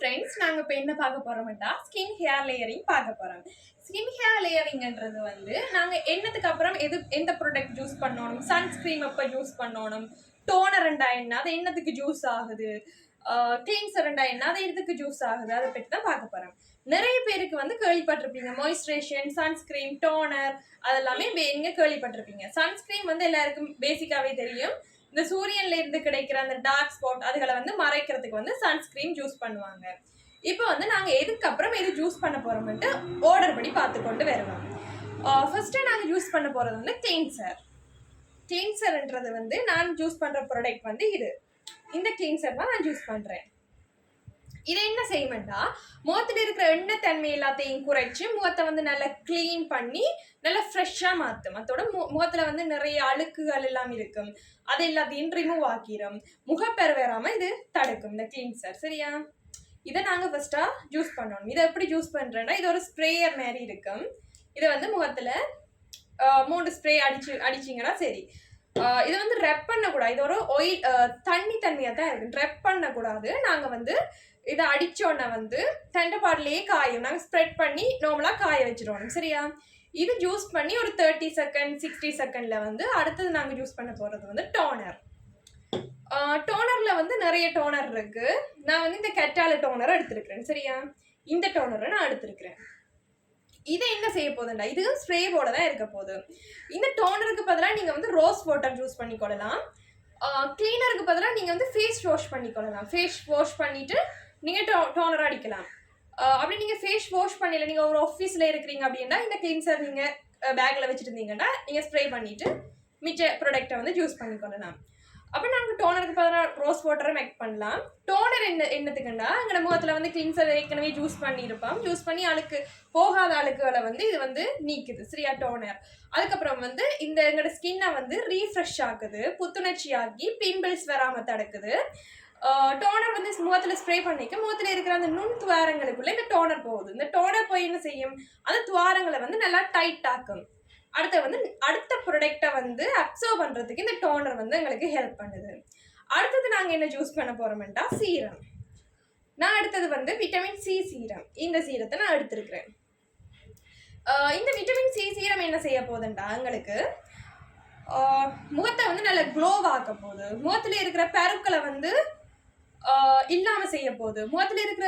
Friends, நாங்கள் இப்போ என்ன பார்க்க போகிறோம்னா ஸ்கின் ஹேர் லேயரிங் பார்க்க போகிறோம். ஸ்கின் ஹேர் லேயரிங்ன்றது வந்து நாங்கள் என்னத்துக்கு அப்புறம் எந்த ப்ராடக்ட் யூஸ் பண்ணணும், சன்ஸ்க்ரீம் எப்போ யூஸ் பண்ணணும், டோனர்ண்டா என்ன அது என்னத்துக்கு ஜூஸ் ஆகுது, கிளீன்சர்ண்டா என்ன அது எதுக்கு ஜூஸ் ஆகுது, அதை பற்றி தான் பார்க்க போகிறோம். நிறைய பேருக்கு வந்து கேள்விப்பட்டிருப்பீங்க மாய்ஸ்சரைசேஷன், சன்ஸ்க்ரீம், டோனர் அதெல்லாமே நீங்கள் கேள்விப்பட்டிருப்பீங்க. சன்ஸ்க்ரீம் வந்து எல்லாருக்கும் பேசிக்காகவே தெரியும். இந்த சூரியன்ல இருந்து கிடைக்கிற அந்த டார்க் ஸ்பாட் அதுகளை வந்து மறைக்கிறதுக்கு வந்து சன்ஸ்கிரீம் யூஸ் பண்ணுவாங்க. இப்போ வந்து நாங்கள் எதுக்கப்புறம் எது யூஸ் பண்ண போகிறோம்ட்டு ஆர்டர் படி பார்த்து கொண்டு வருவோம். ஃபர்ஸ்ட்டு நாங்கள் யூஸ் பண்ண போகிறது வந்து கிளீன்சர்ன்றது வந்து நான் யூஸ் பண்ணுற ப்ராடக்ட் வந்து இந்த கிளீன்சர் தான் நான் யூஸ் பண்ணுறேன். இதை என்ன செய்யணும்னா, முகத்தில் இருக்கிற எண்ணெய் தன்மை எல்லாத்தையும் குறைச்சி முகத்தை வந்து நல்லா க்ளீன் பண்ணி நல்லா ஃப்ரெஷ்ஷாக மாற்றும். அதோட முகத்தில் வந்து நிறைய அழுக்குகள் எல்லாம் இருக்கும், அது எல்லாத்தையும் ரிமூவ் ஆக்கிடும், முகப்பெரு வராமல் இது தடுக்கும் இந்த கிளீன்சர். சரியா? இதை நாங்கள் ஃபர்ஸ்ட்டாக யூஸ் பண்ணணும். இதை எப்படி யூஸ் பண்ணுறேன்னா, இது ஒரு ஸ்ப்ரேயர் மாதிரி இருக்கும். இதை வந்து முகத்தில் 3 ஸ்ப்ரே அடிச்சிங்கன்னா சரி. இதை வந்து ரெப் பண்ணக்கூடாது. இது ஒரு தண்ணி தன்மையாக தான் இருக்கு, ரெப் பண்ணக்கூடாது. நாங்கள் வந்து இதை அடித்தோன்னே வந்து தண்டப்பாட்டிலேயே காயும், நாங்கள் ஸ்ப்ரெட் பண்ணி நார்மலாக காய வச்சிடணும். சரியா? இது யூஸ் பண்ணி ஒரு 30 செகண்ட் 60 செகண்டில் வந்து அடுத்தது நாங்கள் யூஸ் பண்ண போகிறது வந்து டோனரில் வந்து நிறைய டோனர் இருக்குது. நான் வந்து இந்த கெட்டால டோனரை எடுத்துருக்கிறேன். சரியா? இந்த டோனரை நான் எடுத்துருக்கிறேன். இதை என்ன செய்ய போதுண்டா, இது ஸ்ப்ரே போட தான் இருக்க போகுது. இந்த டோனருக்கு பதிலாக நீங்கள் வந்து ரோஸ் வாட்டர் யூஸ் பண்ணிக்கொள்ளலாம். கிளீனருக்கு பதிலாக நீங்கள் வந்து ஃபேஸ் வாஷ் பண்ணிக்கொள்ளலாம். ஃபேஸ் வாஷ் பண்ணிவிட்டு நீங்கள் டோனர் அடிக்கலாம். அப்படி நீங்கள் ஃபேஸ் வாஷ் பண்ணல, நீங்கள் ஒரு ஆஃபீஸில் இருக்கிறீங்க அப்படின்னா இந்த கிளீன்சர் நீங்கள் பேக்கில் வச்சுருந்தீங்கன்னா நீங்கள் ஸ்ப்ரே பண்ணிவிட்டு மிச்ச ப்ராடக்டை வந்து யூஸ் பண்ணிக்கொள்ளலாம். அப்போ நாங்கள் டோனருக்கு பதிலாக ரோஸ் வாட்டரை மேக் பண்ணலாம். டோனர் என்னத்துக்குண்டா, எங்களோட முகத்தில் வந்து கிளீன்சர் ஏற்கனவே யூஸ் பண்ணியிருப்போம். யூஸ் பண்ணி போகாத அழுக்குகளை வந்து இது வந்து நீக்குது. சரியா? டோனர் அதுக்கப்புறம் வந்து இந்த எங்களோட ஸ்கின்னை வந்து ரீஃப்ரெஷ் ஆக்குது, புத்துணர்ச்சி ஆக்கி பிம்பிள்ஸ் வராமல் தடுக்குது. டோனர் வந்து முகத்தில் ஸ்ப்ரே பண்ணிக்க முகத்தில் இருக்கிற அந்த நுண் துவாரங்களுக்குள்ளே இந்த டோனர் போகுது. இந்த டோனர் போய் என்ன செய்யும், அந்த துவாரங்களை வந்து நல்லா டைட் ஆக்கும். அடுத்த ப்ராடக்டை வந்து அப்சர்வ் பண்ணுறதுக்கு இந்த டோனர் வந்து எங்களுக்கு ஹெல்ப் பண்ணுது. அடுத்தது நாங்கள் என்ன யூஸ் பண்ண போகிறோம்னா சீரம். நான் அடுத்தது வந்து விட்டமின் சி சீரம். இந்த சீரத்தை நான் எடுத்துருக்கிறேன். இந்த விட்டமின் சி சீரம் என்ன செய்ய போகுதுண்டா, எங்களுக்கு முகத்தை வந்து நல்லா க்ளோவாக்க போகுது. முகத்தில் இருக்கிற பருக்களை வந்து இல்லாமல் செய்ய போகுது. முகத்தில் இருக்கிற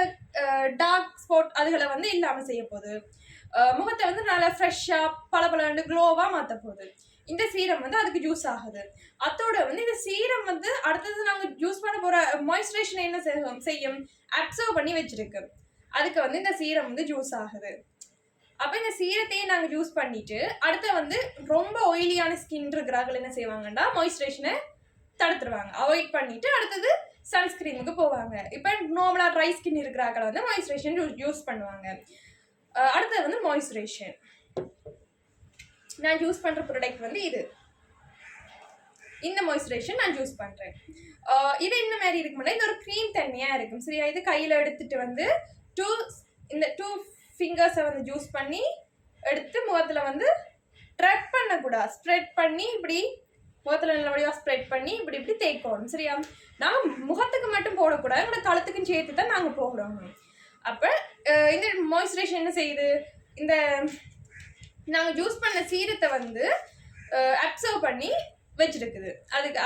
டார்க் ஸ்பாட் அதுகளை வந்து இல்லாமல் செய்ய போகுது. முகத்தை வந்து நல்லா ஃப்ரெஷ்ஷாக பளபளன்னு க்ளோவாக மாற்ற போகுது. இந்த சீரம் வந்து அதுக்கு யூஸ் ஆகுது. அதோட வந்து இந்த சீரம் வந்து அடுத்தது நாங்கள் யூஸ் பண்ண போகிற மாய்ஸ்சரைசேஷன் என்ன செய்யும், அப்சர்வ் பண்ணி வச்சிருக்கு. அதுக்கு வந்து இந்த சீரம் வந்து யூஸ் ஆகுது. அப்போ இந்த சீரத்தையும் நாங்கள் யூஸ் பண்ணிட்டு அடுத்த வந்து ரொம்ப ஆயிலியான ஸ்கின் இருக்கிறார்கள் என்ன செய்வாங்கன்னா மாய்ஸ்சரைசேஷனை தடுத்துருவாங்க, அவாய்ட் பண்ணிட்டு அடுத்தது சன்ஸ்கிரீமுக்கு போவாங்க. இப்போ நார்மலாக ட்ரை ஸ்கின் இருக்கிறார்கள் வந்து மாய்ஸ்சரைசேஷன் யூஸ் பண்ணுவாங்க. அடுத்தது வந்து மாய்ஸ்சரைசேஷன். நான் யூஸ் பண்ணுற ப்ராடக்ட் வந்து இந்த மாய்ஸ்சரைசேஷன் நான் யூஸ் பண்ணுறேன். இது என்ன மாதிரி இருக்கும்னா, இது ஒரு க்ரீம் தன்மையாக இருக்கும். சரியா? இது கையில் எடுத்துட்டு வந்து இந்த 2 ஃபிங்கர்ஸை வந்து யூஸ் பண்ணி எடுத்து முகத்தில் வந்து ட்ரெப் பண்ணக்கூடாது, ஸ்ப்ரெட் பண்ணி இப்படி முகத்தில் நல்லபடியாக ஸ்ப்ரெட் பண்ணி இப்படி தேய்க்கணும். சரியா? நாங்கள் முகத்துக்கு மட்டும் போடக்கூடாது, எங்களோட கழுத்துக்கும் சேர்த்து தான் நாங்கள் போடணும். அப்போ இந்த மாய்ஸ்சரைசேஷன் என்ன செய்யுது, இந்த நாங்கள் யூஸ் பண்ண சீரத்தை வந்து அப்சர்வ் பண்ணி வச்சிருக்குது. அதுக்கு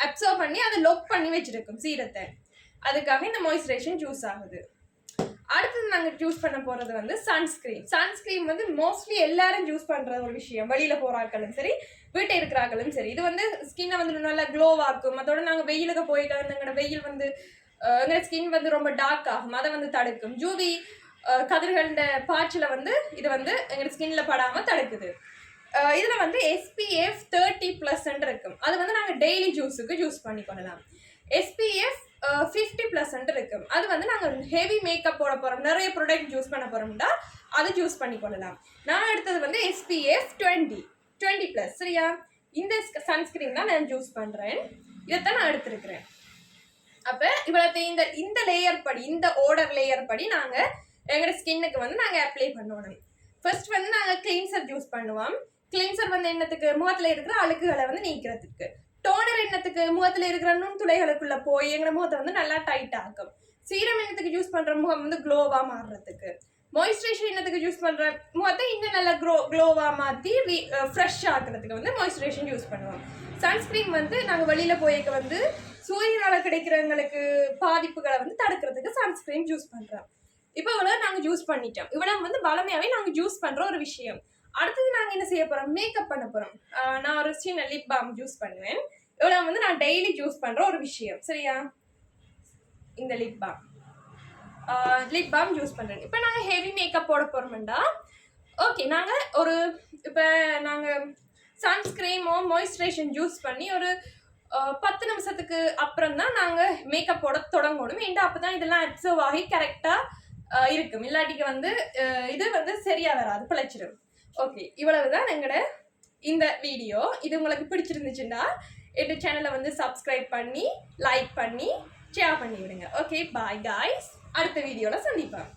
அப்சர்வ் பண்ணி அதை லொக் பண்ணி வச்சிருக்கும் சீரத்தை. அதுக்காக இந்த மாய்ஸ்சரைசேஷன் யூஸ் ஆகுது. அடுத்தது நாங்கள் யூஸ் பண்ண போகிறது வந்து சன்ஸ்கிரீம் வந்து மோஸ்ட்லி எல்லாரும் யூஸ் பண்ணுற ஒரு விஷயம். வெளியில் போகிறாக்களும் சரி, வீட்டை இருக்கிறாக்களும் சரி, இது வந்து ஸ்கின்னை வந்து நல்லா க்ளோவாக்கும். அதோட நாங்கள் வெயிலுக்கு போயிட்டு வந்து எங்களோட வெயில் வந்து எங்களோட ஸ்கின் வந்து ரொம்ப டார்க் ஆகும், அதை வந்து தடுக்கும். ஜூவி கதிர்களோட பாய்ச்சலை வந்து இது வந்து எங்களோட ஸ்கின்ல படாமல் தடுக்குது. இதில் வந்து SPF 30+ இருக்கும். அது வந்து நாங்கள் டெய்லி யூஸ் பண்ணிக்கொள்ளலாம். SPF 50+ இருக்கும். அது வந்து நாங்கள் ஹெவி மேக்கப் போட போகிறோம், நிறைய ப்ராடக்ட் யூஸ் பண்ண போகிறோம்னா அதை யூஸ் பண்ணிக்கொள்ளலாம். நான் எடுத்தது வந்து SPF 20+. சரியா? இந்த சன்ஸ்கிரீன் தான் நான் யூஸ் பண்ணுறேன். இதைத்தான் நான் எடுத்துருக்கிறேன். அப்போ இவ்வளோ இந்த லேயர் படி, இந்த ஆர்டர் லேயர் படி நாங்கள் எங்களோட ஸ்கின்னுக்கு வந்து நாங்கள் அப்ளை பண்ணணும். ஃபர்ஸ்ட் வந்து நாங்கள் கிளீன்சர் யூஸ் பண்ணுவோம். கிளீன்சர் வந்து என்னத்துக்கு, முகத்தில் இருக்கிற அழுக்குகளை வந்து நீக்கிறதுக்கு. டோனர் என்னத்துக்கு, முகத்தில் இருக்கிற நுண்துளைகளுக்குள்ளே போய் எங்களோட முகத்தை வந்து நல்லா டைட் ஆக்கும். சீரம் என்னத்துக்கு யூஸ் பண்ற முகம் வந்து க்ளோவா மாறுறதுக்கு, மாய்ஸ்சரைசர் என்னத்துக்கு யூஸ் பண்ற முகத்தை இன்னும் நல்லா க்ளோவா மாற்றி ஃப்ரெஷ் ஆக்குறதுக்கு வந்து மாய்ஸ்சரைசர் யூஸ் பண்ணுவோம். சன்ஸ்கிரீன் வந்து நாங்கள் வெளியில போய்க்க வந்து சூரியனால கிடைக்கிறவங்களுக்கு பாதிப்புகளை வந்து தடுக்கிறதுக்கு சன்ஸ்கிரீன் யூஸ் பண்றோம். இப்போ இவ்வளோ நாங்கள் யூஸ் பண்ணிட்டோம். இவ்வளோ வந்து பலமையாவே நாங்கள் யூஸ் பண்ற ஒரு விஷயம். அடுத்தது நாங்கள் என்ன செய்ய போறோம், மேக்கப் பண்ண போறோம். நான் ஒரு சின்ன லிப் பாம் யூஸ் பண்ணுவேன். இவ்வளோ வந்து நான் டெய்லி யூஸ் பண்ற ஒரு விஷயம். சரியா, இந்த லிப் பாம் யூஸ் பண்றேன். இப்போ நாங்கள் ஹெவி மேக்கப் போட போறோம்டா, ஓகே நாங்கள் ஒரு இப்போ நாங்கள் சன்ஸ்கிரீமோ மாய்ஸ்சரைசர் யூஸ் பண்ணி ஒரு 10 நிமிஷத்துக்கு அப்புறம் தான் நாங்கள் மேக்கப் போட தொடங்கணும். ஏன்டா அப்போ தான் இதெல்லாம் அப்சர்வ் ஆகி கரெக்டாக இருக்கும். இல்லாட்டிக்கு வந்து இது வந்து சரியா வராது, பிழைச்சிடும். ஓகே, இவ்வளவுதான் எங்களோட இந்த வீடியோ. இது உங்களுக்கு பிடிச்சிருந்துச்சுன்னா எங்க சேனலை வந்து சப்ஸ்கிரைப் பண்ணி லைக் பண்ணி ஷேர் பண்ணி விடுங்க. ஓகே, பாய் காய்ஸ், அடுத்த வீடியோல சந்திப்பேன்.